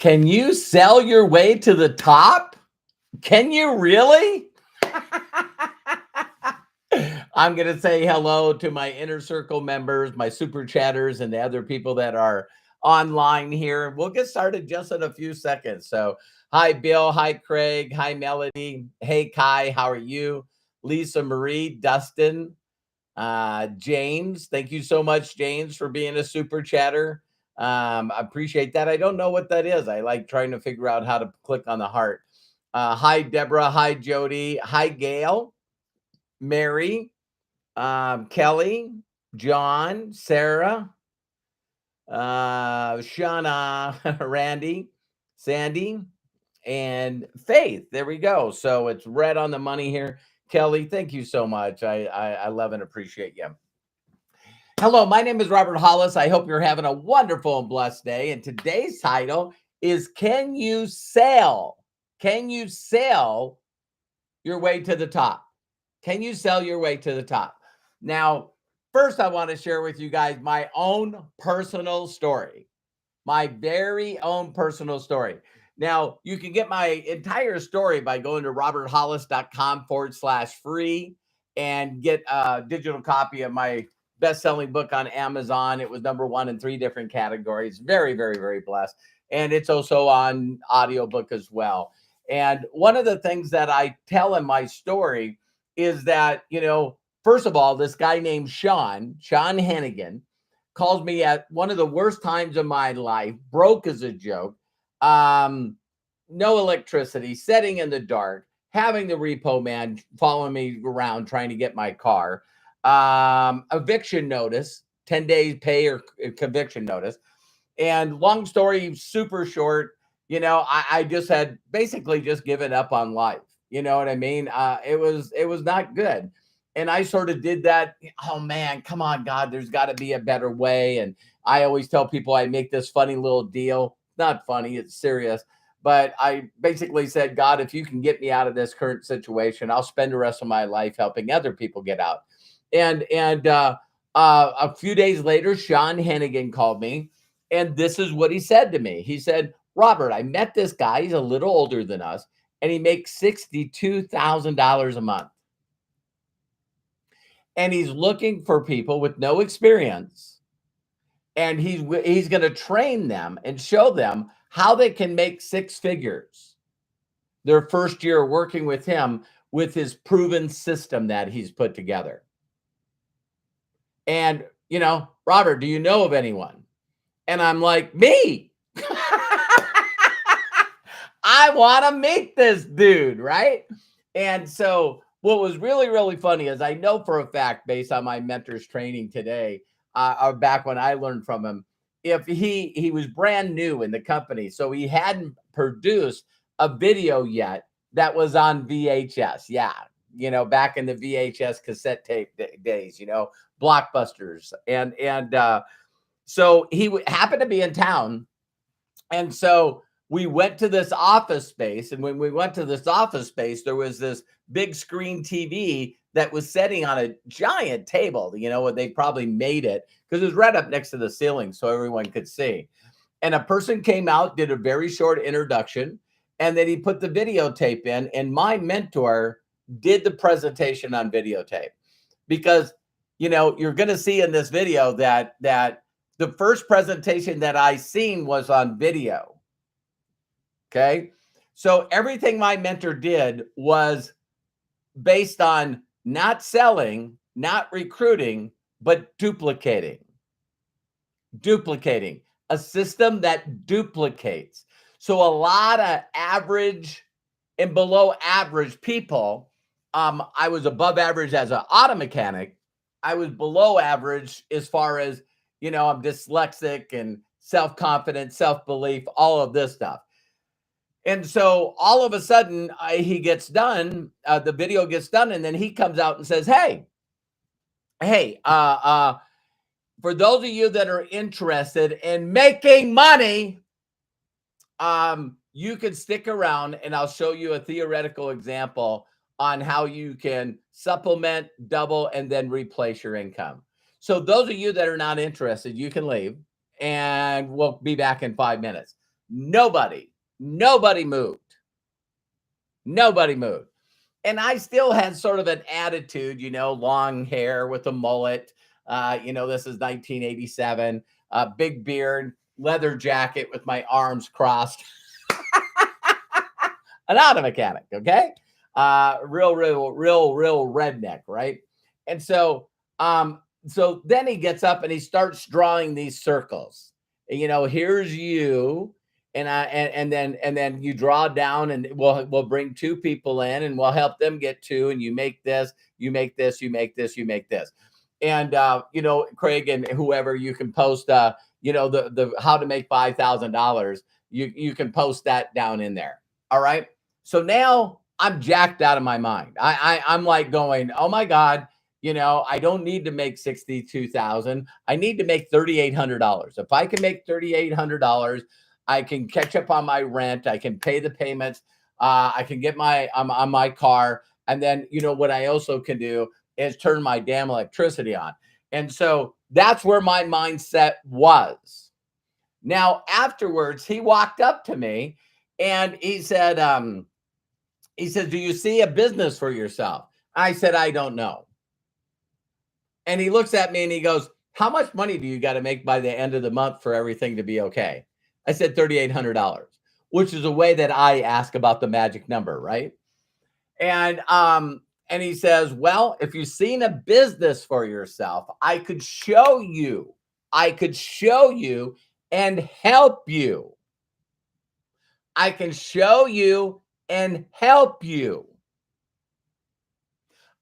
Can you sell your way to the top? Can you really? I'm going to say hello to my inner circle members, my super chatters, and the other people that are online here. We'll get started just in a few seconds. So, hi, Bill. Hi, Craig. Hi, Melody. Hey, Kai. How are you? Lisa Marie, Dustin, James. Thank you so much, James, for being a super chatter. I appreciate that. I don't know what that is. I like trying to figure out how to click on the heart. Hi, Deborah. Hi, Jody. Hi, Gail, Mary, Kelly, John, Sarah, Shauna, Randy, Sandy, and Faith. There we go. So it's red on the money here. Kelly, thank you so much. I love and appreciate you. Hello, my name is Robert Hollis. I hope you're having a wonderful and blessed day. And today's title is Can You Sell? Can you sell your way to the top? Can you sell your way to the top? Now, first, I want to share with you guys my own personal story, my very own personal story. Now, you can get my entire story by going to roberthollis.com/free and get a digital copy of my best-selling book on Amazon. It was #1 in 3 different categories. Very, very, very blessed. And it's also on audiobook as well. And one of the things that I tell in my story is that, first of all, this guy named Sean Hennigan, calls me at one of the worst times of my life, broke as a joke, no electricity, sitting in the dark, having the repo man following me around trying to get my car, eviction notice, 10 days pay or conviction notice. And long story super short, I just had basically just given up on life. You know what I mean? It was not good. And I sort of did that. Oh man, come on, God, there's got to be a better way. And I always tell people I make this funny little deal. Not funny, it's serious. But I basically said, God, if you can get me out of this current situation, I'll spend the rest of my life helping other people get out. And a few days later, Sean Hennigan called me, and this is what he said to me. He said, Robert, I met this guy. He's a little older than us, and he makes $62,000 a month. And he's looking for people with no experience. And he's going to train them and show them how they can make 6 figures their first year working with him with his proven system that he's put together. And, Robert, do you know of anyone? And I'm like, me. I want to meet this dude, right? And so what was really, really funny is I know for a fact, based on my mentor's training today, or back when I learned from him, if he was brand new in the company, so he hadn't produced a video yet that was on VHS. Yeah, back in the VHS cassette tape days, blockbusters. And so he happened to be in town. And so we went to this office space. And when we went to this office space, there was this big screen TV that was sitting on a giant table, they probably made it because it was right up next to the ceiling so everyone could see. And a person came out, did a very short introduction, and then he put the videotape in. And my mentor did the presentation on videotape because, you're going to see in this video that the first presentation that I seen was on video. Okay. So everything my mentor did was based on not selling, not recruiting, but duplicating a system that duplicates. So a lot of average and below average people, I was above average as an auto mechanic. I was below average as far as, I'm dyslexic and self-confident, self-belief, all of this stuff. And so all of a sudden he gets done, the video gets done, and then he comes out and says, hey, for those of you that are interested in making money, you can stick around and I'll show you a theoretical example on how you can supplement, double, and then replace your income. So those of you that are not interested, you can leave and we'll be back in 5 minutes. Nobody moved. Nobody moved. And I still had sort of an attitude, long hair with a mullet. This is 1987, big beard, leather jacket with my arms crossed. An auto mechanic, okay? Real redneck, right? And so then he gets up and he starts drawing these circles. Here's you, and then you draw down, and we'll bring two people in, and we'll help them get two, and you make this, you make this, you make this, you make this. And Craig and whoever, you can post the how to make $5,000. You can post that down in there. All right. So now I'm jacked out of my mind. I'm like going, oh my God, I don't need to make 62,000. I need to make $3,800. If I can make $3,800, I can catch up on my rent. I can pay the payments. I can get on my car. And then, what I also can do is turn my damn electricity on. And so that's where my mindset was. Now, afterwards, he walked up to me and he said, do you see a business for yourself? I said, I don't know. And he looks at me and he goes, how much money do you got to make by the end of the month for everything to be okay? I said, $3,800, which is a way that I ask about the magic number, right? And he says, well, if you've seen a business for yourself, I could show you and help you. I can show you and help you.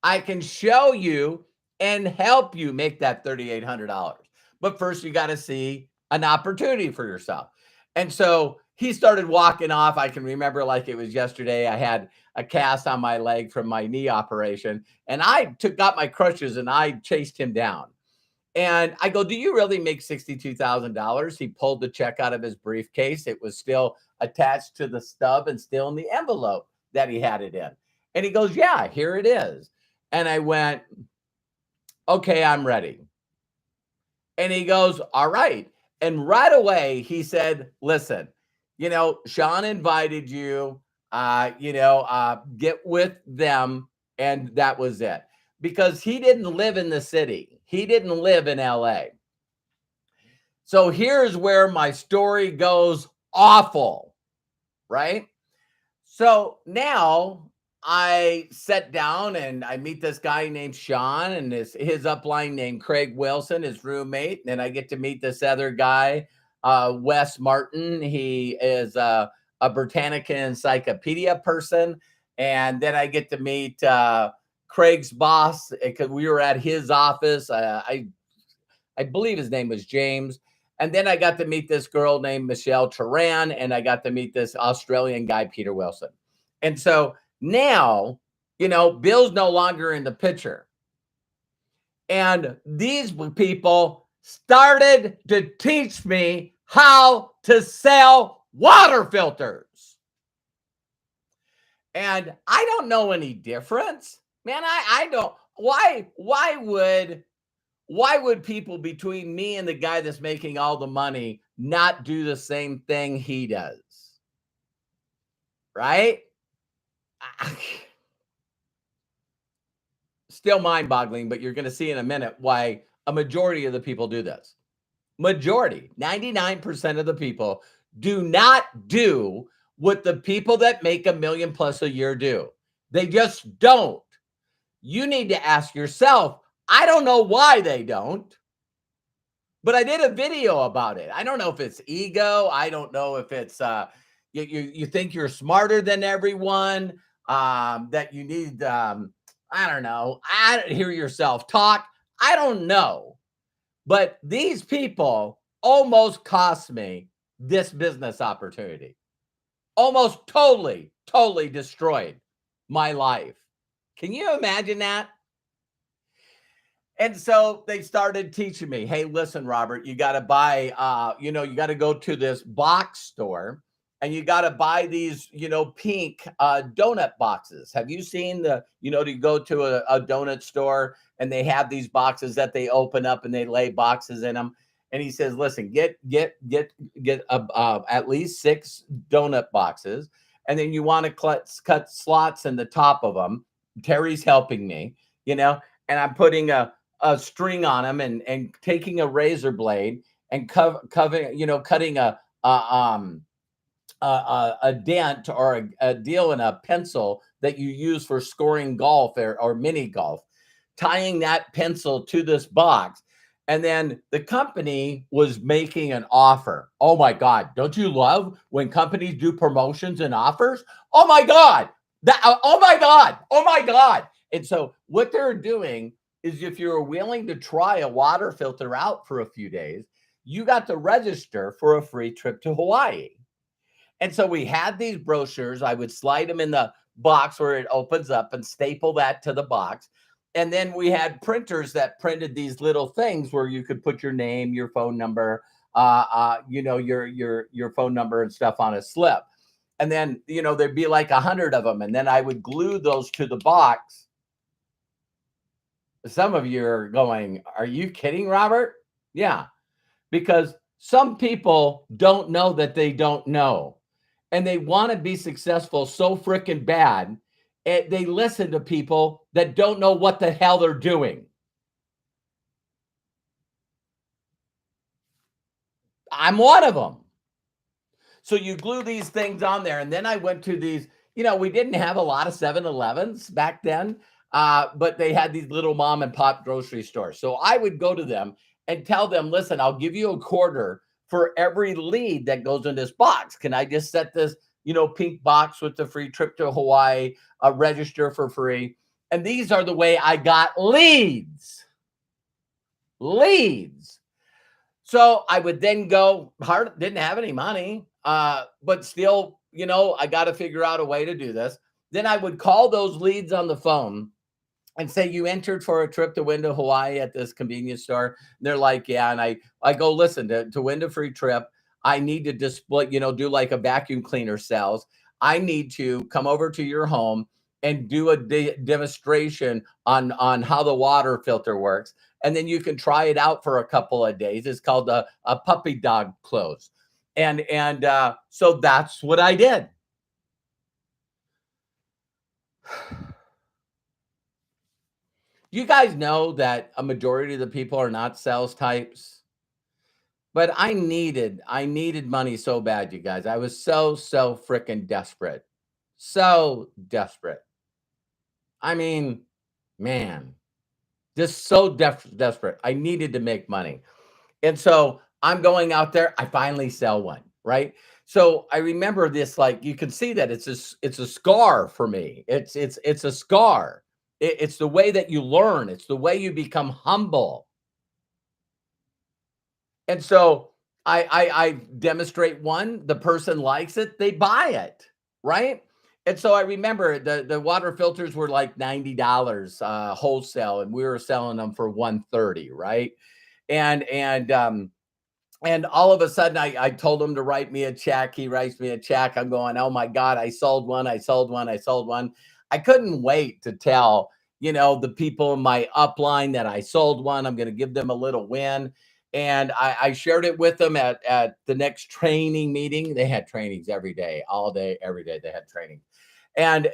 I can show you and help you make that $3,800. But first, you got to see an opportunity for yourself. And so he started walking off. I can remember like it was yesterday. I had a cast on my leg from my knee operation, and I got my crutches and I chased him down. And I go, do you really make $62,000? He pulled the check out of his briefcase. It was still attached to the stub and still in the envelope that he had it in. And he goes, yeah, here it is. And I went, okay, I'm ready. And he goes, all right. And right away, he said, listen, Sean invited you, get with them. And that was it. Because he didn't live in the city. He didn't live in LA. So here's where my story goes awful, right? So now I sat down and I meet this guy named Sean and his upline named Craig Wilson, his roommate. And I get to meet this other guy, Wes Martin. He is a Britannica encyclopedia person. And then I get to meet Craig's boss, because we were at his office. I believe his name was James. And then I got to meet this girl named Michelle Turan, and I got to meet this Australian guy, Peter Wilson. And so now, Bill's no longer in the picture. And these people started to teach me how to sell water filters. And I don't know any difference. Man, I don't. Why would people between me and the guy that's making all the money not do the same thing he does? Right? Still mind-boggling, but you're going to see in a minute why a majority of the people do this. Majority, 99% of the people do not do what the people that make $1 million plus a year do. They just don't. You need to ask yourself, I don't know why they don't, but I did a video about it. I don't know if it's ego. I don't know if it's you think you're smarter than everyone, that you need, I don't know. I don't hear yourself talk. I don't know. But these people almost cost me this business opportunity. Almost totally destroyed my life. Can you imagine that? And so they started teaching me, hey, listen, Robert, you got to buy, you got to go to this box store and you got to buy these, pink donut boxes. Have you seen you go to a donut store and they have these boxes that they open up and they lay boxes in them. And he says, listen, get at least 6 donut boxes, and then you want to cut slots in the top of them. Terry's helping me, and I'm putting a string on them, and taking a razor blade and cutting a dent or a deal in a pencil that you use for scoring golf or mini golf, tying that pencil to this box. And then the company was making an offer. Oh my God. Don't you love when companies do promotions and offers? Oh my God. Oh my God. Oh my God. And so what they're doing is, if you're willing to try a water filter out for a few days, you got to register for a free trip to Hawaii. And so we had these brochures. I would slide them in the box where it opens up and staple that to the box. And then we had printers that printed these little things where you could put your name, your phone number, your phone number and stuff on a slip. And then, there'd be like 100 of them. And then I would glue those to the box. Some of you are going, are you kidding, Robert? Yeah, because some people don't know that they don't know. And they want to be successful so freaking bad, they listen to people that don't know what the hell they're doing. I'm one of them. So you glue these things on there. And then I went to these, we didn't have a lot of 7-Elevens back then, but they had these little mom and pop grocery stores. So I would go to them and tell them, listen, I'll give you $0.25 for every lead that goes in this box. Can I just set this, pink box with the free trip to Hawaii, register for free? And these are the way I got leads. So I would then go hard, didn't have any money, but still, I got to figure out a way to do this. Then I would call those leads on the phone and say, you entered for a trip to win to Hawaii at this convenience store. And they're like, yeah. And I go, listen, to win a free trip, I need to display, do like a vacuum cleaner sales. I need to come over to your home and do a demonstration on how the water filter works. And then you can try it out for a couple of days. It's called a puppy dog close. And so that's what I did. You guys know that a majority of the people are not sales types, but I needed money so bad, you guys. I was so freaking desperate. So desperate. I mean, man, just so desperate. I needed to make money. And so I'm going out there. I finally sell one, right? So I remember this, like, you can see that it's a scar for me. It's a scar. It's the way that you learn. It's the way you become humble. And so I demonstrate one. The person likes it. They buy it, right? And so I remember the water filters were like $90 wholesale, and we were selling them for $130, right? And all of a sudden I told him to write me a check. He writes me a check. I'm going, oh my God, I sold one. I couldn't wait to tell, the people in my upline that I sold one. I'm going to give them a little win. And I shared it with them at the next training meeting. They had trainings every day, all day, every day. They had trainings. And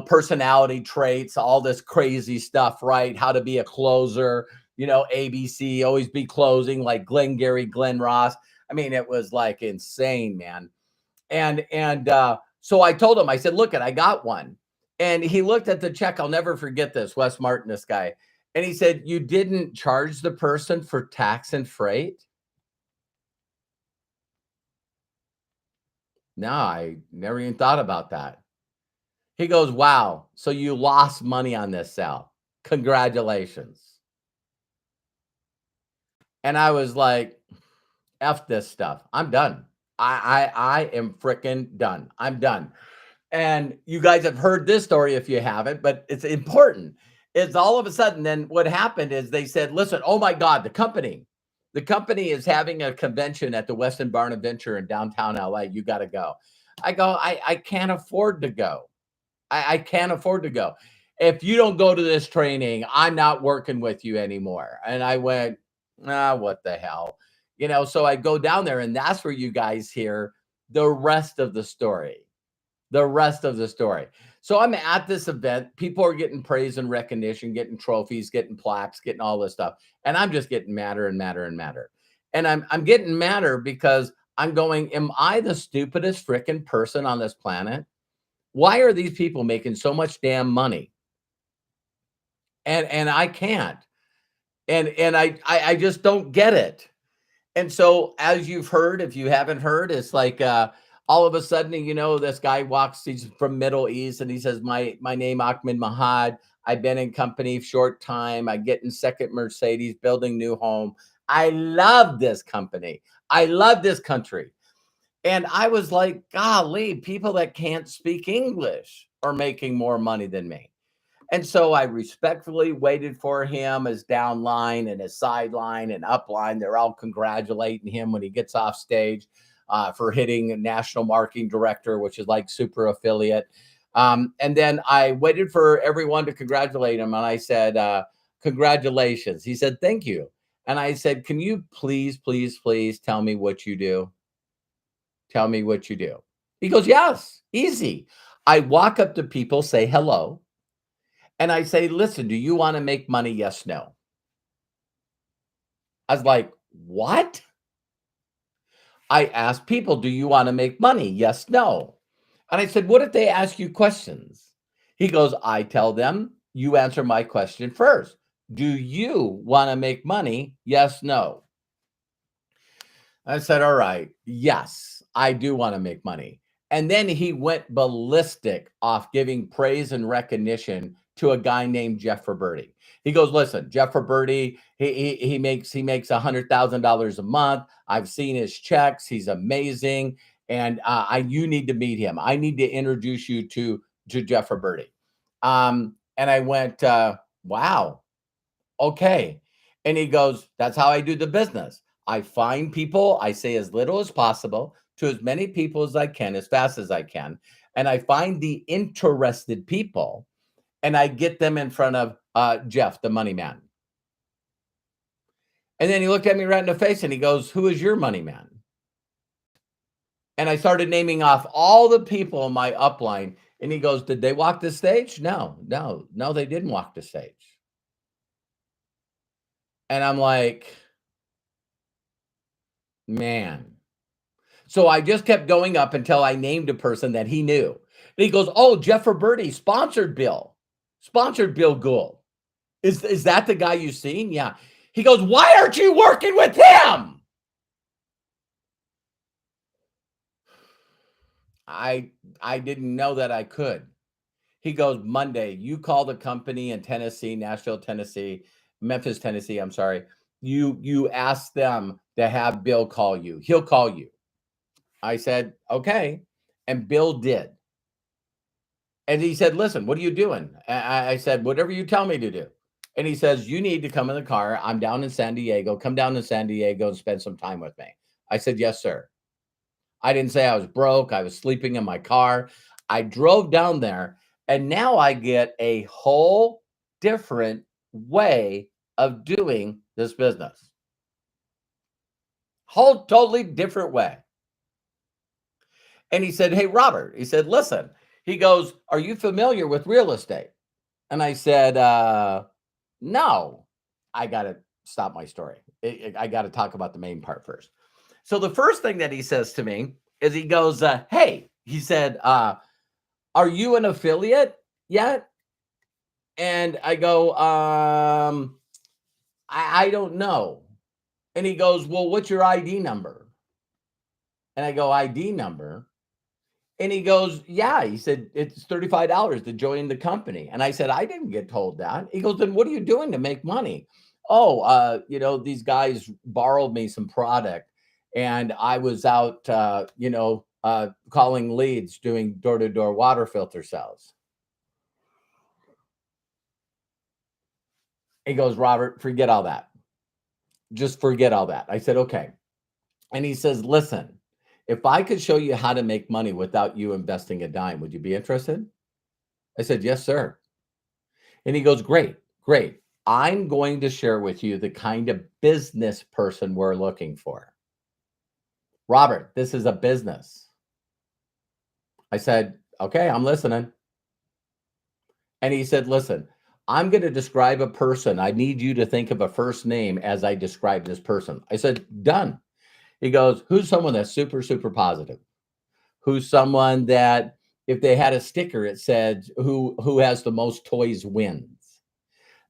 personality traits, all this crazy stuff, right? How to be a closer, ABC, always be closing, like Glenn Ross. I mean, it was like insane, man. And so I told him, I said, look, I got one. And he looked at the check. I'll never forget this, Wes Martin, this guy. And he said, you didn't charge the person for tax and freight? No, I never even thought about that. He goes, wow, so you lost money on this sale. Congratulations. And I was like, F this stuff. I'm done. I am freaking done. I'm done. And you guys have heard this story if you haven't, but it's important. It's all of a sudden, then what happened is they said, listen, oh my God, the company is having a convention at the Westin Barn Adventure in downtown LA. You got to go. I go, I can't afford to go. I can't afford to go. If you don't go to this training, I'm not working with you anymore. And I went, What the hell? So I go down there, and that's where you guys hear the rest of the story. The rest of the story. So I'm at this event. People are getting praise and recognition, getting trophies, getting plaques, getting all this stuff. And I'm just getting madder and madder and madder. And I'm getting madder because I'm going, am I the stupidest freaking person on this planet? Why are these people making so much damn money? And I can't. And I just don't get it. And so, as you've heard, if you haven't heard, it's like all of a sudden, this guy walks. He's from Middle East, and he says, "My name Ahmed Mahad. I've been in company short time. I get in second Mercedes, building new home. I love this company. I love this country." And I was like, "Golly, people that can't speak English are making more money than me." And so I respectfully waited for him as downline and his sideline and upline. They're all congratulating him when he gets off stage for hitting a national marketing director, which is like super affiliate. And then I waited for everyone to congratulate him. And I said, congratulations. He said, thank you. And I said, can you please, please, please tell me what you do? Tell me what you do. He goes, yes, easy. I walk up to people, say hello. And I say, listen, do you want to make money? Yes, no. I was like, what? I asked people, do you want to make money? Yes, no. And I said, what if they ask you questions? He goes, I tell them, you answer my question first. Do you want to make money? Yes, no. I said, all right, yes, I do want to make money. And then he went ballistic off giving praise and recognition to a guy named Jeff Roberti. He goes, listen, Jeff Roberti, he makes $100,000 a month. I've seen his checks. He's amazing. And you need to meet him. I need to introduce you to Jeff Roberti. And I went, wow, okay. And he goes, that's how I do the business. I find people, I say as little as possible to as many people as I can, as fast as I can. And I find the interested people and I get them in front of Jeff, the money man. And then he looked at me right in the face and he goes, who is your money man? And I started naming off all the people in my upline. And he goes, did they walk the stage? No, they didn't walk the stage. And I'm like, man. So I just kept going up until I named a person that he knew. And he goes, oh, Jeff Roberti sponsored Bill Gould. Is that the guy you've seen? Yeah. He goes, why aren't you working with him? I didn't know that I could. He goes, Monday, you call the company in Tennessee, Memphis, Tennessee. I'm sorry. You ask them to have Bill call you. He'll call you. I said, okay. And Bill did. And he said, listen, what are you doing? I said, whatever you tell me to do. And he says, you need to come in the car. I'm down in San Diego. Come down to San Diego and spend some time with me. I said, yes, sir. I didn't say I was broke. I was sleeping in my car. I drove down there. And now I get a whole different way of doing this business. Whole totally different way. And he said, hey, Robert, he said, listen, he goes, are you familiar with real estate? And I said, no, I got to stop my story. I got to talk about the main part first. So the first thing that he says to me is he goes, hey, he said, are you an affiliate yet? And I go, I don't know. And he goes, well, what's your ID number? And I go, ID number? And he goes, yeah. He said, it's $35 to join the company. And I said, I didn't get told that. He goes, then what are you doing to make money? Oh, these guys borrowed me some product and I was out, calling leads, doing door-to-door water filter sales. He goes, Robert, forget all that. Just forget all that. I said, okay. And he says, listen, if I could show you how to make money without you investing a dime, would you be interested? I said, yes, sir. And he goes, great. I'm going to share with you the kind of business person we're looking for. Robert, this is a business. I said, okay, I'm listening. And he said, listen, I'm going to describe a person. I need you to think of a first name as I describe this person. I said, done. He goes, who's someone that's super, super positive? Who's someone that if they had a sticker, it said, who has the most toys wins?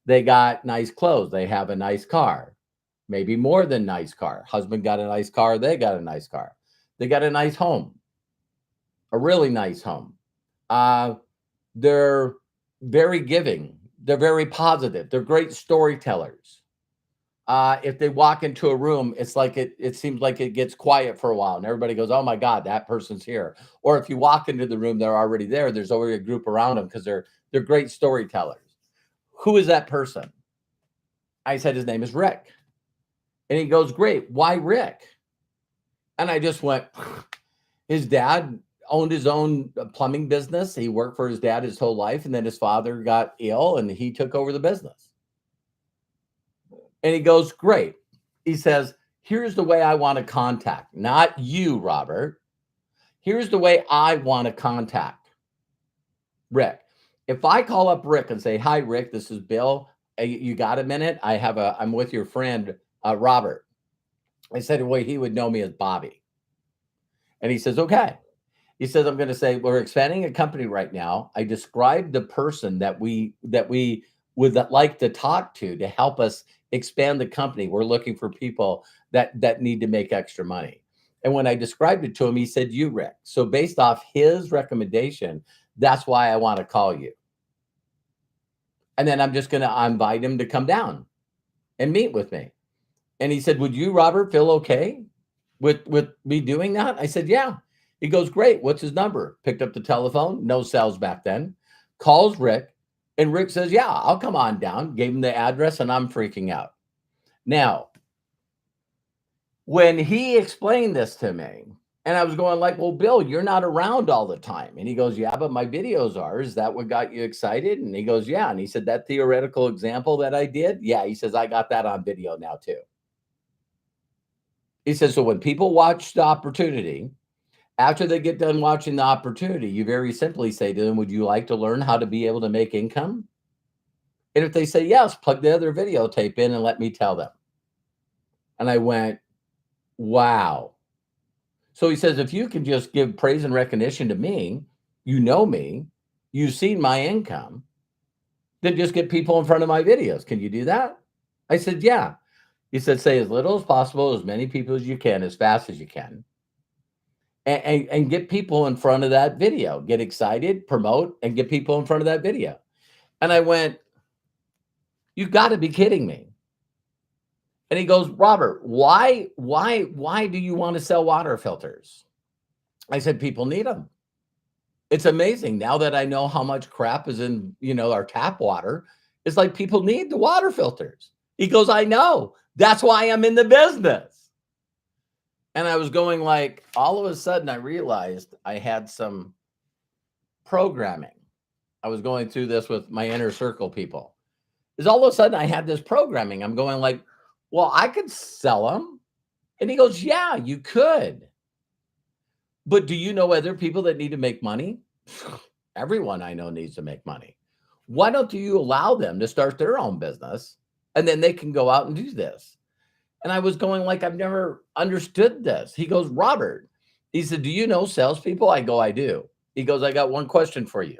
They got nice clothes. They have a nice car, maybe more than nice car. Husband got a nice car. They got a nice car. They got a nice home, a really nice home. They're very giving. They're very positive. They're great storytellers. If they walk into a room, it's like it seems like it gets quiet for a while and everybody goes, oh my God, that person's here. Or if you walk into the room, they're already there. There's already a group around them because they're great storytellers. Who is that person? I said, his name is Rick. And he goes, great. Why Rick? And I just went, his dad owned his own plumbing business. He worked for his dad his whole life. And then his father got ill and he took over the business. And he goes, great. He says, here's the way I want to contact, not you, Robert. Here's the way I want to contact Rick. If I call up Rick and say, hi, Rick, this is Bill. You got a minute? I'm with your friend, Robert. I said, well, he would know me as Bobby. And he says, okay. He says, I'm going to say, we're expanding a company right now. I described the person that we would like to talk to help us expand the company. We're looking for people that need to make extra money. And when I described it to him, he said, you, Rick. So based off his recommendation, that's why I want to call you. And then I'm just going to invite him to come down and meet with me. And he said, would you, Robert, feel okay with me doing that? I said, yeah. He goes, great. What's his number? Picked up the telephone. No cells back then. Calls Rick. And Rick says, yeah, I'll come on down. Gave him the address and I'm freaking out. Now, when he explained this to me, and I was going like, well, Bill, you're not around all the time. And he goes, yeah, but my videos are. Is that what got you excited? And he goes, yeah. And he said, that theoretical example that I did? Yeah. He says, I got that on video now too. He says, so when people watch the opportunity, after they get done watching the opportunity, you very simply say to them, would you like to learn how to be able to make income? And if they say yes, plug the other videotape in and let me tell them. And I went, wow. So he says, if you can just give praise and recognition to me, you know me, you've seen my income, then just get people in front of my videos. Can you do that? I said, yeah. He said, say as little as possible, as many people as you can, as fast as you can. And get people in front of that video. Get excited, promote, and get people in front of that video. And I went, you've got to be kidding me. And he goes, Robert, why do you want to sell water filters? I said, people need them. It's amazing now that I know how much crap is in, our tap water. It's like people need the water filters. He goes, I know. That's why I'm in the business. And I was going like, all of a sudden I realized I had some programming. I was going through this with my inner circle people. Is all of a sudden I had this programming. I'm going like, well, I could sell them. And he goes, yeah, you could. But do you know other people that need to make money? Everyone I know needs to make money. Why don't you allow them to start their own business and then they can go out and do this? And I was going like, I've never understood this. He goes, Robert, he said, do you know salespeople? I go, I do. He goes, I got one question for you.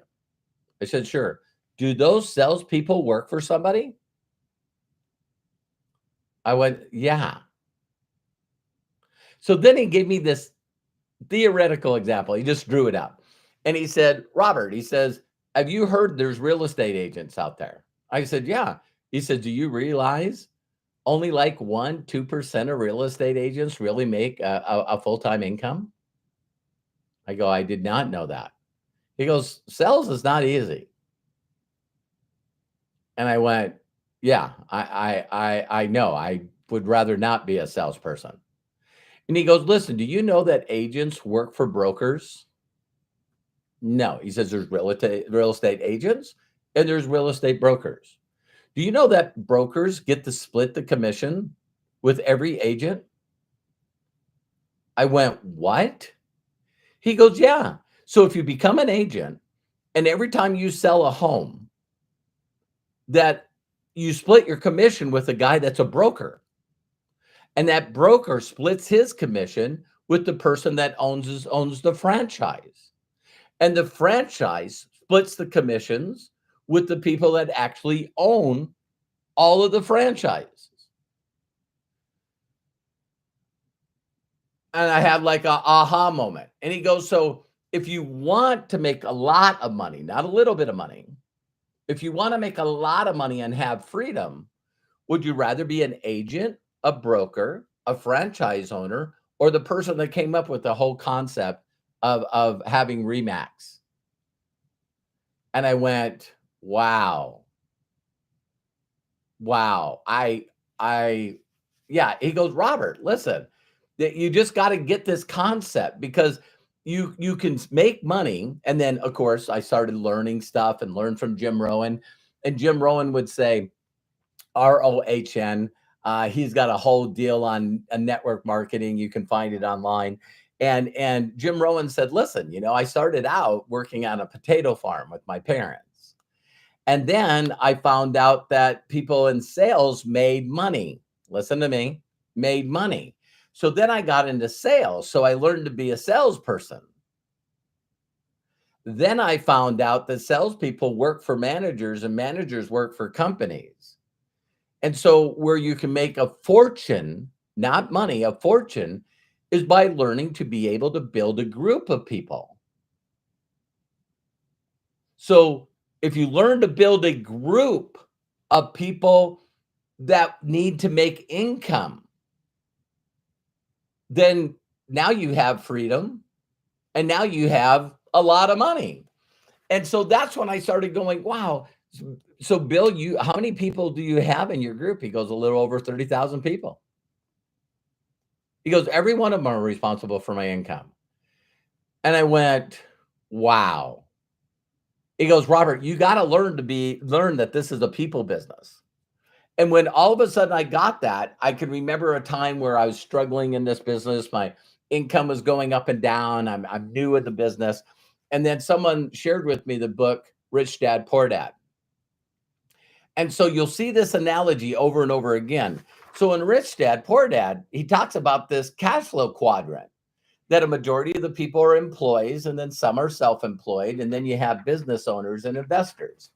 I said, sure. Do those salespeople work for somebody? I went, yeah. So then he gave me this theoretical example. He just drew it out. And he said, Robert, he says, have you heard there's real estate agents out there? I said, yeah. He said, do you realize only like 1-2% of real estate agents really make a full-time income? I go, I did not know that. He goes, sales is not easy. And I went, yeah, I know. I would rather not be a salesperson. And he goes, listen, do you know that agents work for brokers? No. He says there's real estate agents and there's real estate brokers. Do you know that brokers get to split the commission with every agent? I went, what? He goes, yeah. So if you become an agent and every time you sell a home, that you split your commission with a guy that's a broker, and that broker splits his commission with the person that owns the franchise. And the franchise splits the commissions with the people that actually own all of the franchises. And I had like a aha moment. And he goes, so if you want to make a lot of money, not a little bit of money, if you want to make a lot of money and have freedom, would you rather be an agent, a broker, a franchise owner, or the person that came up with the whole concept of having Remax? And I went, wow. Wow. Yeah. He goes, Robert, listen, that you just got to get this concept because you can make money. And then, of course, I started learning stuff and learned from Jim Rohn. And Jim Rohn would say, ROHN. He's got a whole deal on network marketing. You can find it online. And Jim Rohn said, listen, I started out working on a potato farm with my parents. And then I found out that people in sales made money. Listen to me, made money. So then I got into sales. So I learned to be a salesperson. Then I found out that salespeople work for managers and managers work for companies. And so where you can make a fortune, not money, a fortune, is by learning to be able to build a group of people. So if you learn to build a group of people that need to make income, then now you have freedom and now you have a lot of money. And so that's when I started going, wow. So Bill, how many people do you have in your group? He goes, a little over 30,000 people. He goes, every one of them are responsible for my income. And I went, wow. He goes, Robert, you got to learn that this is a people business. And when all of a sudden I got that, I could remember a time where I was struggling in this business. My income was going up and down. I'm new at the business. And then someone shared with me the book, Rich Dad, Poor Dad. And so you'll see this analogy over and over again. So in Rich Dad, Poor Dad, he talks about this cash flow quadrant, that a majority of the people are employees and then some are self-employed. And then you have business owners and investors.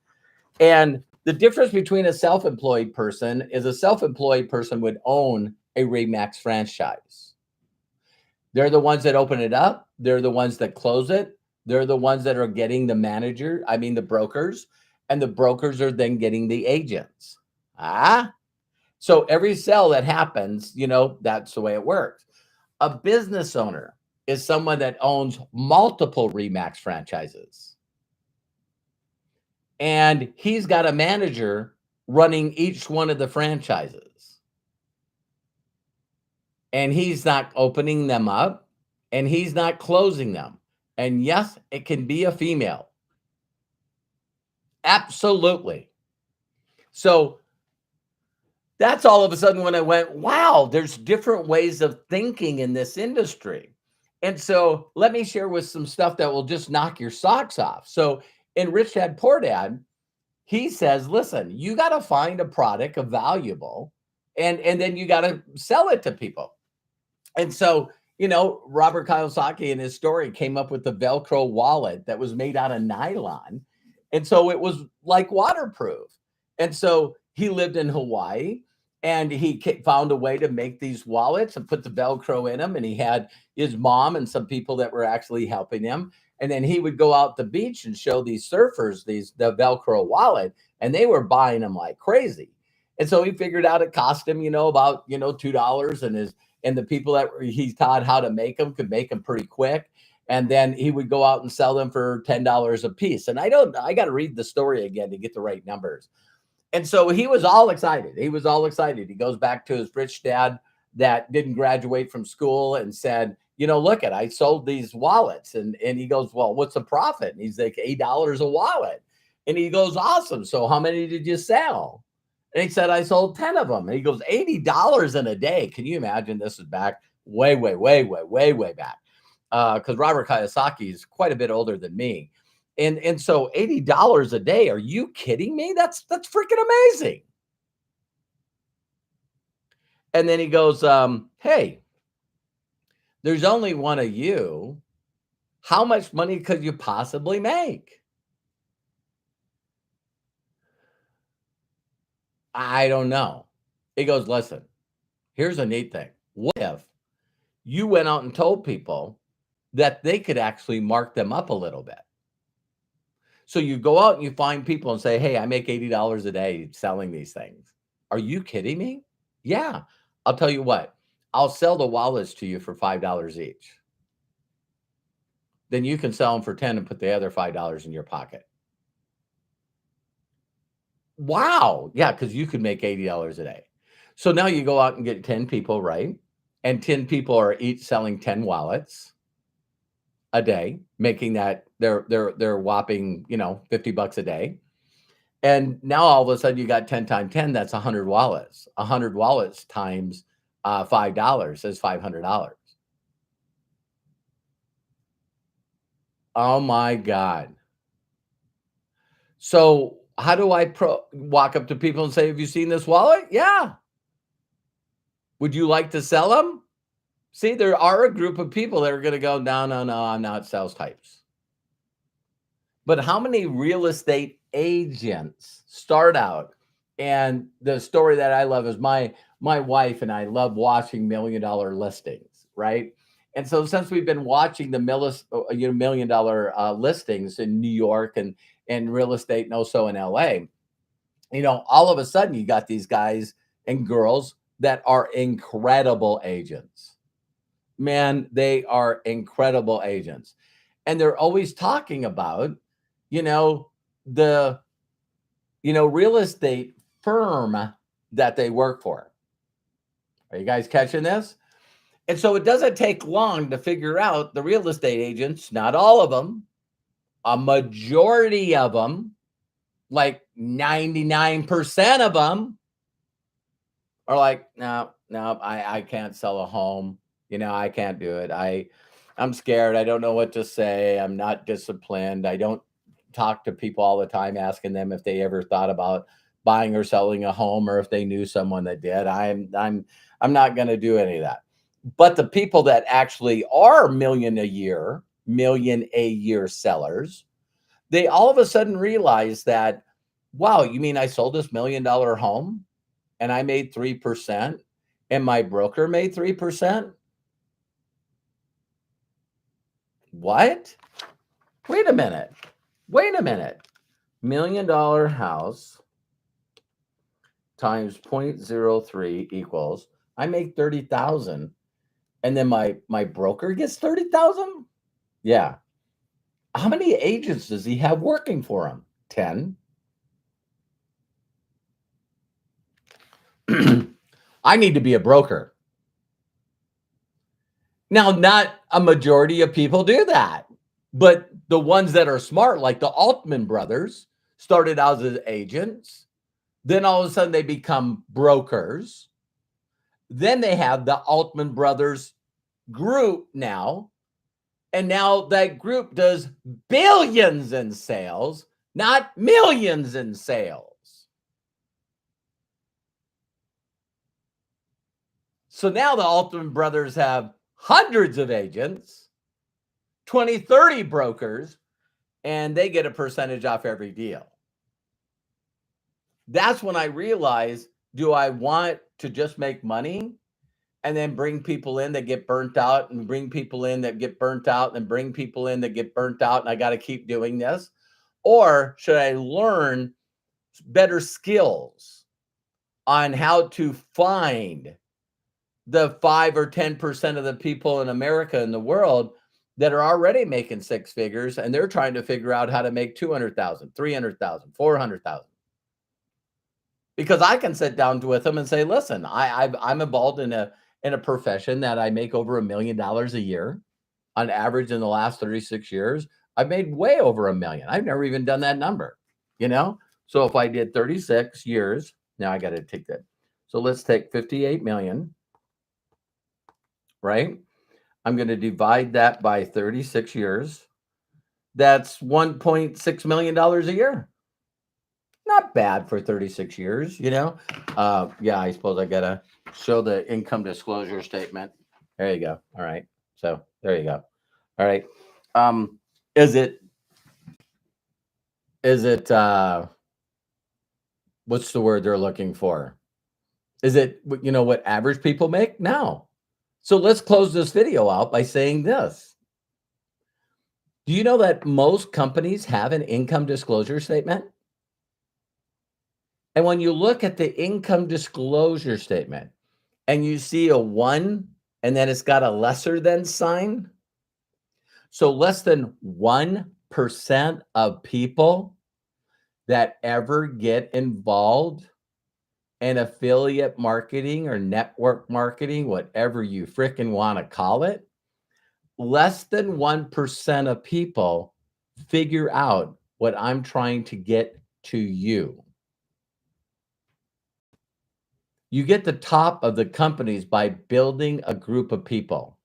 And the difference between a self-employed person is a self-employed person would own a Remax franchise. They're the ones that open it up. They're the ones that close it. They're the ones that are getting the brokers, and the brokers are then getting the agents. So every sale that happens, that's the way it works. A business owner is someone that owns multiple Remax franchises. And he's got a manager running each one of the franchises. And he's not opening them up and he's not closing them. And yes, it can be a female. Absolutely. So that's all of a sudden when I went, wow, there's different ways of thinking in this industry. And so let me share with some stuff that will just knock your socks off. So in Rich Dad, Poor Dad, he says, listen, you got to find a product of valuable and then you got to sell it to people. And so, Robert Kiyosaki in his story came up with the Velcro wallet that was made out of nylon. And so it was like waterproof. And so he lived in Hawaii and he found a way to make these wallets and put the Velcro in them. And he had his mom and some people that were actually helping him. And then he would go out the beach and show these surfers the Velcro wallet, and they were buying them like crazy. And so he figured out it cost him, about, $2, and the people that he taught how to make them could make them pretty quick. And then he would go out and sell them for $10 a piece. And I got to read the story again to get the right numbers. And so he was all excited. He goes back to his rich dad that didn't graduate from school and said, look I sold these wallets. And he goes, well, what's the profit? And he's like, $8 a wallet. And he goes, awesome. So how many did you sell? And he said, I sold 10 of them. And he goes, $80 in a day. Can you imagine? This is back way, way, way, way, way, way back. Because Robert Kiyosaki is quite a bit older than me. And so $80 a day. Are you kidding me? That's freaking amazing. And then he goes, hey, there's only one of you. How much money could you possibly make? I don't know. He goes, listen, here's a neat thing. What if you went out and told people that they could actually mark them up a little bit? So you go out and you find people and say, hey, I make $80 a day selling these things. Are you kidding me? Yeah. I'll tell you what, I'll sell the wallets to you for $5 each. Then you can sell them for 10 and put the other $5 in your pocket. Wow. Yeah, because you could make $80 a day. So now you go out and get 10 people, right? And 10 people are each selling 10 wallets a day, making that their whopping, $50 a day. And now all of a sudden you got 10 times 10, that's 100 wallets. 100 wallets times $5 is $500. Oh my God. So how do I walk up to people and say, have you seen this wallet? Yeah. Would you like to sell them? See, there are a group of people that are going to go, no, I'm not sales types. But how many real estate agents start out? And the story that I love is my wife and I love watching $1 million listings, right? And so since we've been watching the $1 million listings in New York and real estate and also in LA, all of a sudden you got these guys and girls that are incredible agents. Man, they are incredible agents. And they're always talking about, the, real estate firm that they work for. Are you guys catching this? And so it doesn't take long to figure out the real estate agents, not all of them, a majority of them, like 99% of them are like, no, I can't sell a home. I can't do it. I'm scared. I don't know what to say. I'm not disciplined. I don't talk to people all the time asking them if they ever thought about buying or selling a home or if they knew someone that did. I'm not going to do any of that. But the people that actually are million a year sellers, they all of a sudden realize that, wow, you mean I sold this $1 million home and I made 3% and my broker made 3%? What? Wait a minute. $1 million house times 0.03 equals, I make 30,000 and then my broker gets 30,000? Yeah. How many agents does he have working for him? 10. I need to be a broker. Now, not a majority of people do that, but the ones that are smart, like the Altman brothers, started out as agents. Then all of a sudden they become brokers. Then they have the Altman brothers group now. And now that group does billions in sales, not millions in sales. So now the Altman brothers have hundreds of agents, 20, 30 brokers, and they get a percentage off every deal. That's when I realized, do I want to just make money and then bring people in that get burnt out and bring people in that get burnt out and bring people in that get burnt out, and I got to keep doing this? Or should I learn better skills on how to find the 5 or 10% of the people in America and the world that are already making six figures and they're trying to figure out how to make 200,000, 300,000, 400,000? Because I can sit down with them and say, listen, I'm involved in a profession that I make over $1 million a year on average in the last 36 years. I've made way over $1 million. I've never even done that number, So if I did 36 years Now I got to take that. So let's take 58 million, right? I'm going to divide that by 36 years. That's $1.6 million a year. Not bad for 36 years, you know? Yeah, I suppose I got to show the income disclosure statement. There you go. All right. So there you go. All right. Is it, what's the word they're looking for? Is it, what average people make? No. So let's close this video out by saying this. Do you know that most companies have an income disclosure statement? And when you look at the income disclosure statement and you see a 1 and then it's got a lesser than sign, so less than 1% of people that ever get involved in affiliate marketing or network marketing, whatever you frickin' want to call it, less than 1% of people figure out what I'm trying to get to you. You get the top of the companies by building a group of people.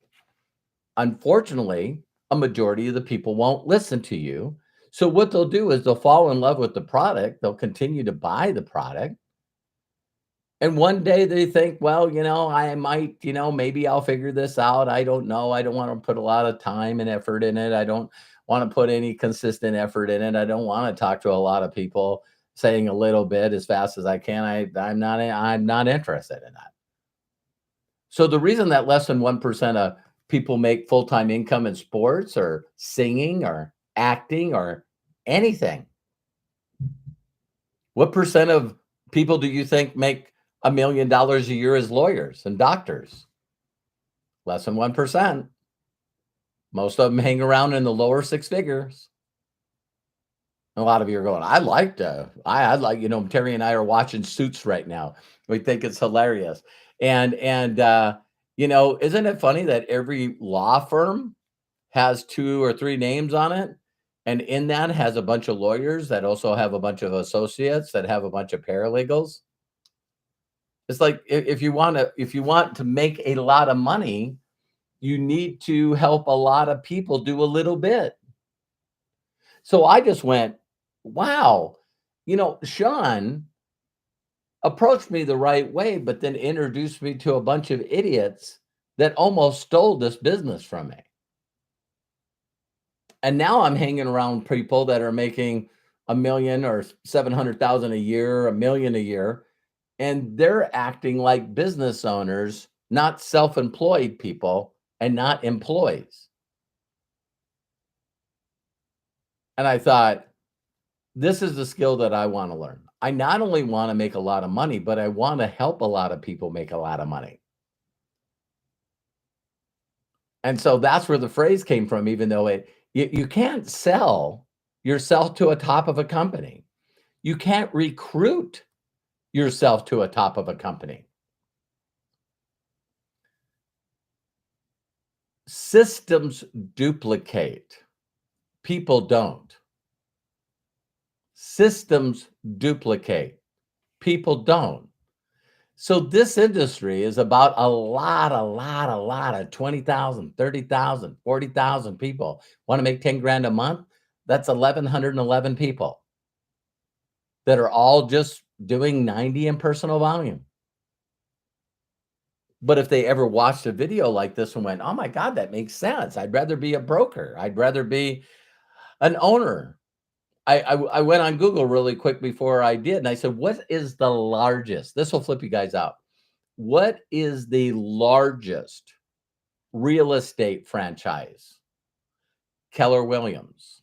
Unfortunately, a majority of the people won't listen to you. So what they'll do is they'll fall in love with the product. They'll continue to buy the product. And one day they think, well, I might, maybe I'll figure this out. I don't know. I don't want to put a lot of time and effort in it. I don't want to put any consistent effort in it. I don't want to talk to a lot of people saying a little bit as fast as I can. I'm not interested in that. So the reason that less than 1% of people make full-time income in sports or singing or acting or anything. What percent of people do you think make $1 million a year as lawyers and doctors? Less than 1%. Most of them hang around in the lower 6 figures. A lot of you are going, I like, Terry and I are watching Suits right now. We think it's hilarious. And isn't it funny that every law firm has 2 or 3 names on it? And in that has a bunch of lawyers that also have a bunch of associates that have a bunch of paralegals. It's like if you want to make a lot of money, you need to help a lot of people do a little bit. So I just went, wow, Sean approached me the right way, but then introduced me to a bunch of idiots that almost stole this business from me. And now I'm hanging around people that are making $1 million or 700,000 a year, $1 million a year, and they're acting like business owners, not self-employed people and not employees. And I thought, this is the skill that I want to learn. I not only want to make a lot of money, but I want to help a lot of people make a lot of money. And so that's where the phrase came from, even though you can't sell yourself to a top of a company. You can't recruit yourself to a top of a company. Systems duplicate. People don't. Systems duplicate. People don't. So this industry is about a lot of 20,000, 30,000, 40,000 people want to make 10 grand a month. That's 1,111 people that are all just doing 90 in personal volume. But if they ever watched a video like this and went, oh my God, that makes sense. I'd rather be a broker. I'd rather be an owner. I went on Google really quick before I did. And I said, what is the largest? This will flip you guys out. What is the largest real estate franchise? Keller Williams.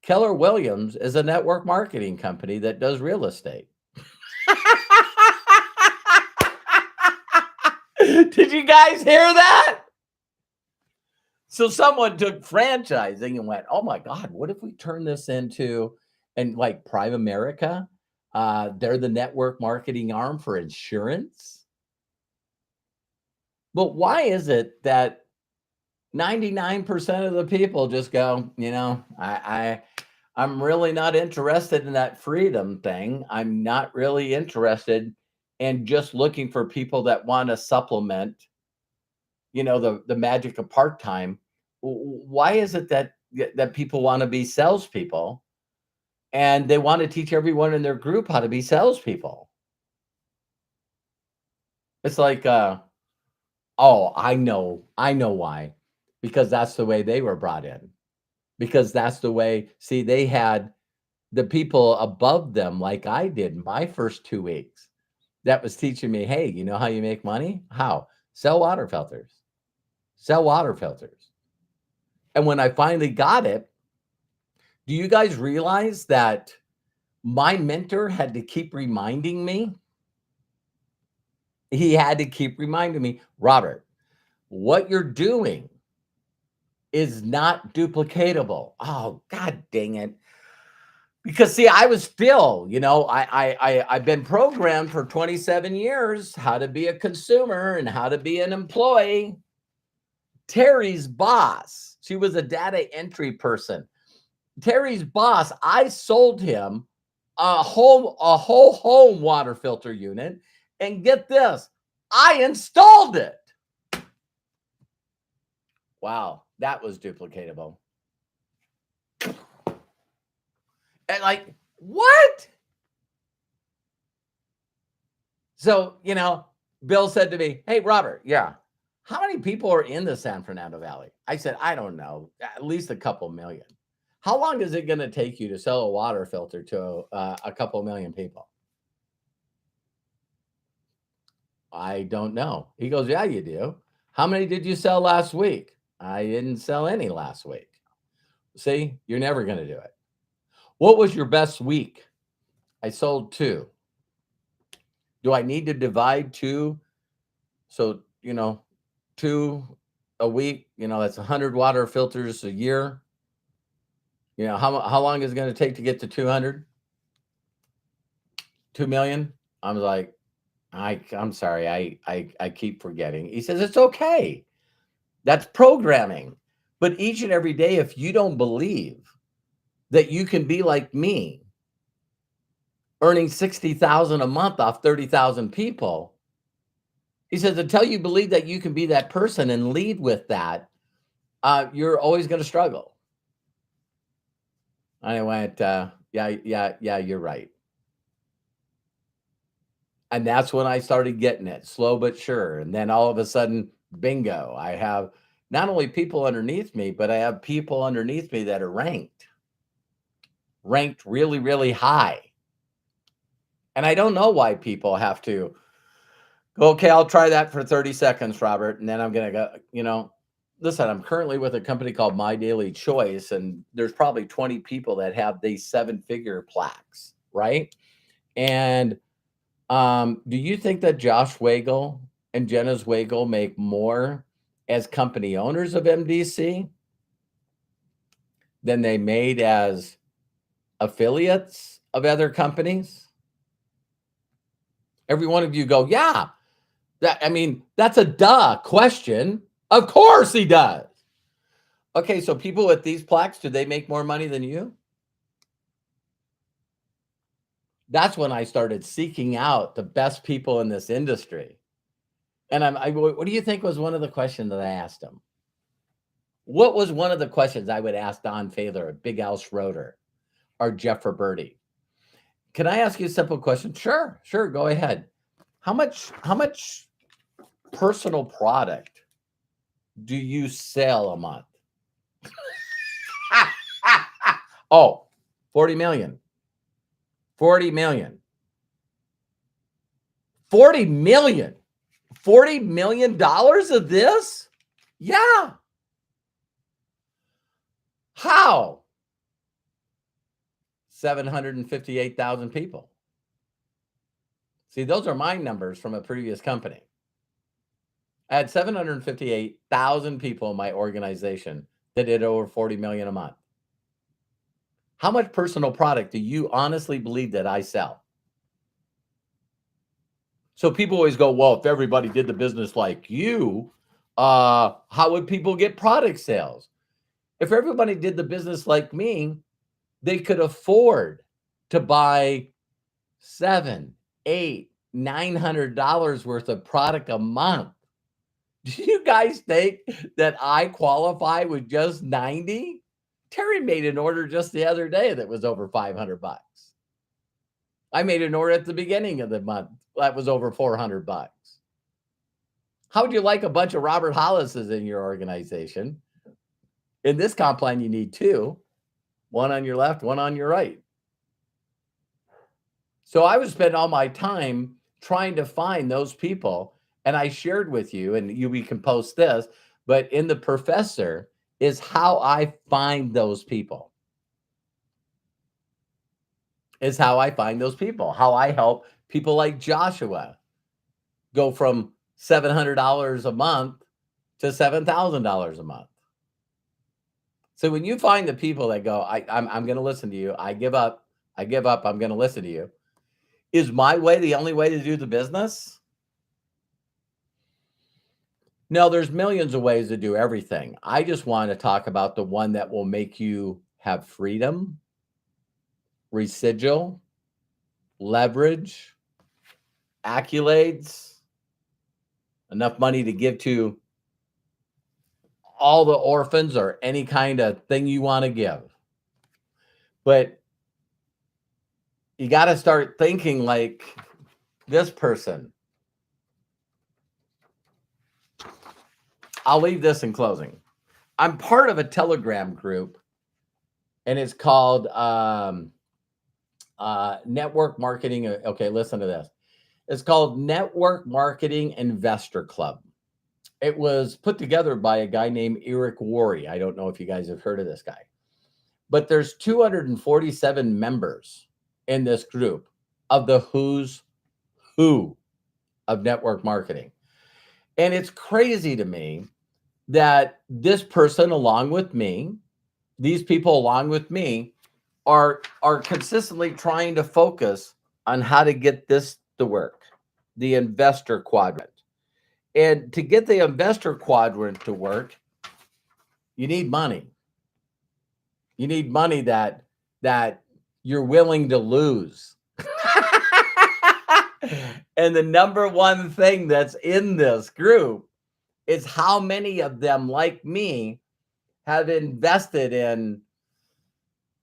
Keller Williams is a network marketing company that does real estate. Did you guys hear that? So someone took franchising and went, oh my God, what if we turn this into, and like Prime America, they're the network marketing arm for insurance. But why is it that 99% of the people just go, I'm really not interested in that freedom thing. I'm not really interested in just looking for people that want to supplement, the magic of part-time. Why is it that people want to be salespeople and they want to teach everyone in their group how to be salespeople? It's like, oh, I know why. Because that's the way they were brought in. Because that's the way, see, they had the people above them, like I did my first 2 weeks, that was teaching me, hey, you know how you make money? How? Sell water filters. Sell water filters. And when I finally got it, do you guys realize that my mentor had to keep reminding me? He had to keep reminding me, Robert, what you're doing is not duplicatable. Oh, God dang it. Because see, I was still, I've been programmed for 27 years how to be a consumer and how to be an employee. Terry's boss, she was a data entry person. Terry's boss, I sold him a whole home water filter unit, and get this, I installed it. Wow, that was duplicatable. And like, what? So, Bill said to me, hey, Robert, yeah, how many people are in the San Fernando Valley? I said, I don't know, at least a couple million. How long is it going to take you to sell a water filter to a couple million people? I don't know. He goes, yeah, you do. How many did you sell last week? I didn't sell any last week. See, you're never going to do it. What was your best week? I sold 2. Do I need to divide 2? So, 2 a week, that's 100 water filters a year. How long is it going to take to get to 200? 2 million? I'm like, I'm sorry. I keep forgetting. He says, it's okay. That's programming. But each and every day, if you don't believe that you can be like me, earning 60,000 a month off 30,000 people, he says, until you believe that you can be that person and lead with that, you're always going to struggle. I went, yeah, you're right. And that's when I started getting it, slow but sure. And then all of a sudden, bingo, I have not only people underneath me, but I have people underneath me that are ranked really, really high. And I don't know why people have to go, okay, I'll try that for 30 seconds, Robert. And then I'm going to go, listen, I'm currently with a company called My Daily Choice, and there's probably 20 people that have these 7-figure plaques, right? And do you think that Josh Wagle and Jenna Wagle make more as company owners of MDC than they made as affiliates of other companies? Every one of you go, yeah. That's a duh question. Of course he does. Okay, so people with these plaques, do they make more money than you? That's when I started seeking out the best people in this industry. And what do you think was one of the questions that I asked him? What was one of the questions I would ask Don Failer, Big Al Schroeder, or Jeff Roberti? Can I ask you a simple question? Sure, go ahead. How much personal product do you sell a month? Oh, 40 million. 40 million. 40 million. $40 million of this? Yeah. How? 758,000 people. See, those are my numbers from a previous company. I had 758,000 people in my organization that did over 40 million a month. How much personal product do you honestly believe that I sell? So people always go, well, if everybody did the business like you, how would people get product sales? If everybody did the business like me, they could afford to buy $700, $800, $900 worth of product a month. Do you guys think that I qualify with just 90? Terry made an order just the other day that was over 500 bucks. I made an order at the beginning of the month that was over 400 bucks. How would you like a bunch of Robert Hollises in your organization? In this comp plan, you need two, one on your left, one on your right. So I would spend all my time trying to find those people. And I shared with you, and we can post this, but in the professor is how I find those people. Is how I find those people, how I help people like Joshua go from $700 a month to $7,000 a month. So when you find the people that go, I'm going to listen to you, I give up, I'm going to listen to you. Is my way the only way to do the business? No, there's millions of ways to do everything. I just want to talk about the one that will make you have freedom, residual, leverage, accolades, enough money to give to all the orphans or any kind of thing you want to give. But you got to start thinking like this person. I'll leave this in closing. I'm part of a Telegram group, and it's called Network Marketing. Okay, listen to this. It's called Network Marketing Investor Club. It was put together by a guy named Eric Worre. I don't know if you guys have heard of this guy, but there's 247 members in this group of the who's who of network marketing. And it's crazy to me that this person, along with me, these people along with me are consistently trying to focus on how to get this to work, the investor quadrant. And to get the investor quadrant to work, you need money. You need money that you're willing to lose. And the number one thing that's in this group is how many of them, like me, have invested in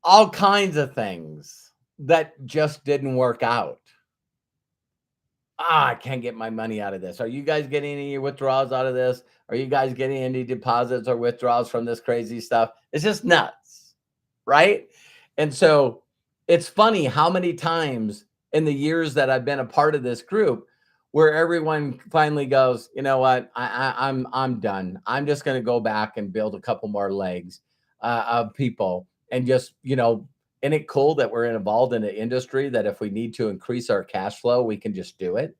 all kinds of things that just didn't work out. I can't get my money out of this. Are you guys getting any withdrawals out of this? Are you guys getting any deposits or withdrawals from this crazy stuff? It's just nuts, right? And so it's funny how many times in the years that I've been a part of this group where everyone finally goes, you know what, I'm done. I'm just going to go back and build a couple more legs of people, and just, isn't it cool that we're involved in an industry that if we need to increase our cash flow, we can just do it?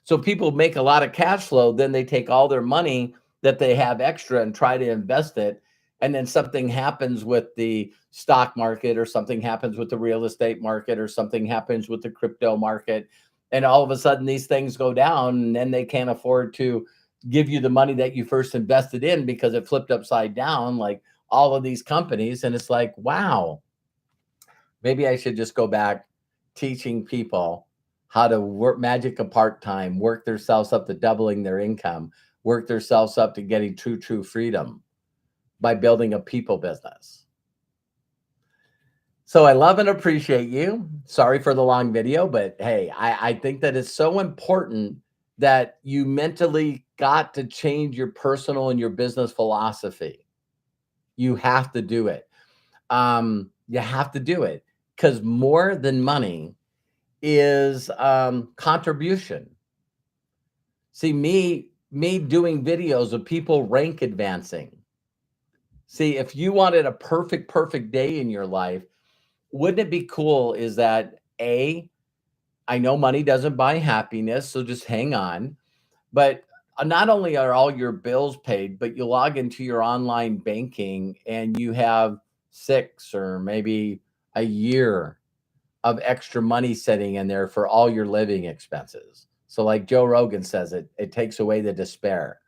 So people make a lot of cash flow, then they take all their money that they have extra and try to invest it. And then something happens with the stock market, or something happens with the real estate market, or something happens with the crypto market. And all of a sudden these things go down, and then they can't afford to give you the money that you first invested in because it flipped upside down, like all of these companies. And it's like, wow, maybe I should just go back teaching people how to work magic a part-time, work themselves up to doubling their income, work themselves up to getting true freedom by building a people business. So I love and appreciate you. Sorry for the long video, but hey, I think that it's so important that you mentally got to change your personal and your business philosophy. You have to do it. You have to do it, because more than money is contribution. See, me doing videos of people rank advancing. See, if you wanted a perfect day in your life, wouldn't it be cool is that I know money doesn't buy happiness, so just hang on. But not only are all your bills paid, but you log into your online banking and you have 6 or maybe a year of extra money sitting in there for all your living expenses. So like Joe Rogan says, it takes away the despair.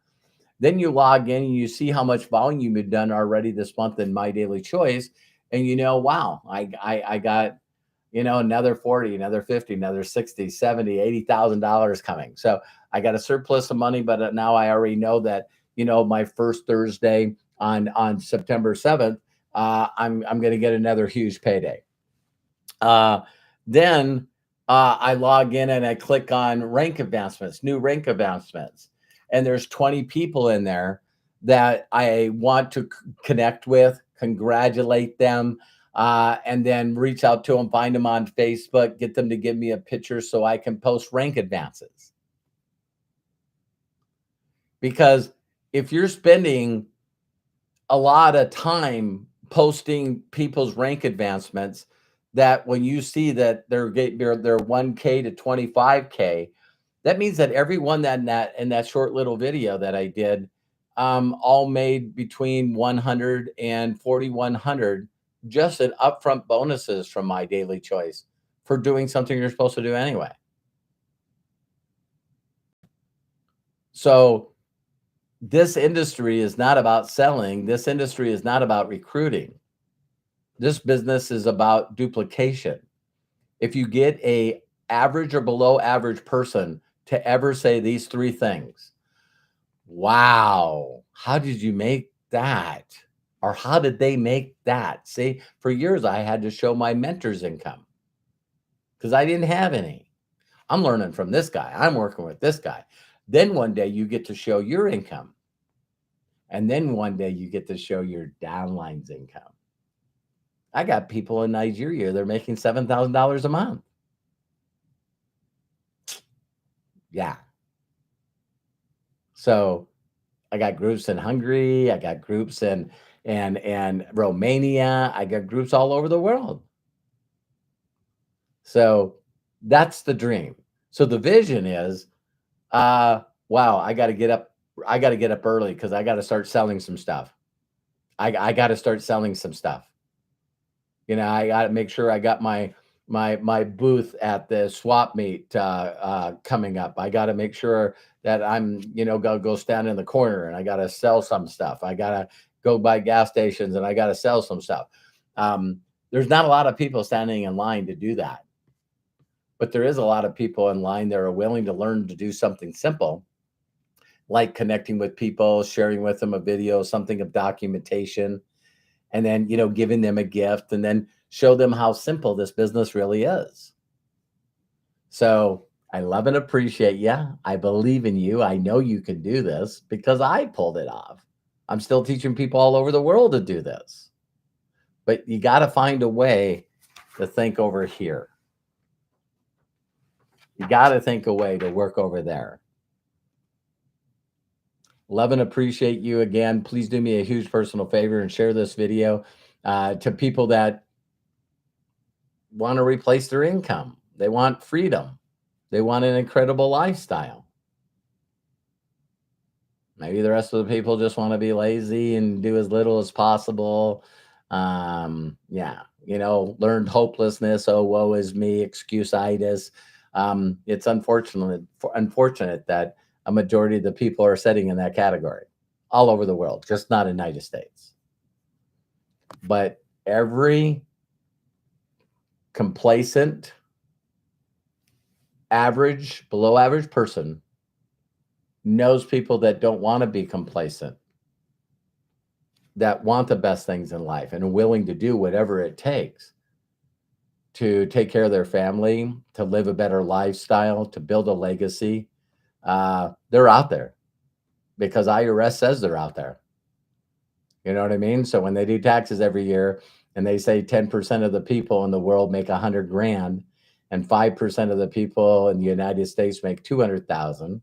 Then you log in and you see how much volume you've done already this month in My Daily Choice. And wow, I got, another 40, another 50, another 60, 70, $80,000 coming. So I got a surplus of money, but now I already know that, my first Thursday on September 7th, I'm going to get another huge payday. Then I log in and I click on rank advancements, new rank advancements. And there's 20 people in there that I want to connect with, congratulate them, and then reach out to them, find them on Facebook, get them to give me a picture so I can post rank advances. Because if you're spending a lot of time posting people's rank advancements, that when you see that they're 1K to 25K, that means that everyone that in that short little video that I did, all made between 100 and 4,100 just in upfront bonuses from my daily choice for doing something you're supposed to do anyway. So this industry is not about selling. This industry is not about recruiting. This business is about duplication. If you get a average or below average person to ever say these three things, wow, how did you make that? Or how did they make that? See, for years I had to show my mentor's income because I didn't have any. I'm learning from this guy. I'm working with this guy. Then one day you get to show your income. And then one day you get to show your downline's income. I got people in Nigeria, they're making $7,000 a month. Yeah. So I got groups in Hungary, I got groups in Romania, I got groups all over the world. So that's the dream. So the vision is, wow, I got to get up early because I got to start selling some stuff. I got to start selling some stuff. I got to make sure I got my booth at the swap meet coming up. I got to make sure that I'm, go stand in the corner and I got to sell some stuff. I got to go by gas stations and I got to sell some stuff. There's not a lot of people standing in line to do that, but there is a lot of people in line that are willing to learn to do something simple, like connecting with people, sharing with them a video, something of documentation, and then, giving them a gift and then show them how simple this business really is. So I love and appreciate you. I believe in you. I know you can do this because I pulled it off. I'm still teaching people all over the world to do this. But you got to find a way to think over here. You got to think a way to work over there. Love and appreciate you again. Please do me a huge personal favor and share this video to people that want to replace their income. They want freedom. They want an incredible lifestyle. Maybe the rest of the people just want to be lazy and do as little as possible. Learned hopelessness. Oh, woe is me, excuse-itis. It's unfortunate that a majority of the people are sitting in that category all over the world, just not in the United States. But every complacent, average, below average person knows people that don't want to be complacent, that want the best things in life and are willing to do whatever it takes to take care of their family, to live a better lifestyle, to build a legacy. They're out there because IRS says they're out there. You know what I mean? So when they do taxes every year and they say 10% of the people in the world make 100 grand and 5% of the people in the United States make 200,000.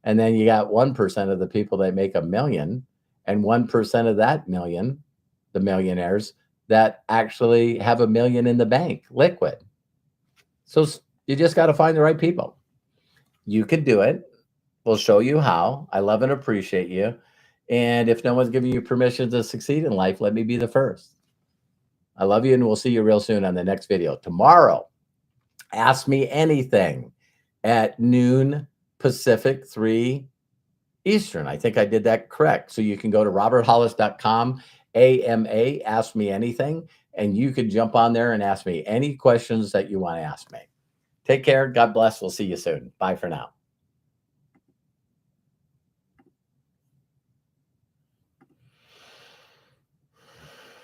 And then you got 1% of the people that make $1 million and 1% of that million, the millionaires that actually have $1 million in the bank, liquid. So you just got to find the right people. You can do it. We'll show you how. I love and appreciate you. And if no one's giving you permission to succeed in life, let me be the first. I love you, and we'll see you real soon on the next video. Tomorrow, ask me anything at noon Pacific, 3 Eastern. I think I did that correct. So you can go to roberthollis.com, AMA, ask me anything, and you could jump on there and ask me any questions that you want to ask me. Take care. God bless. We'll see you soon. Bye for now.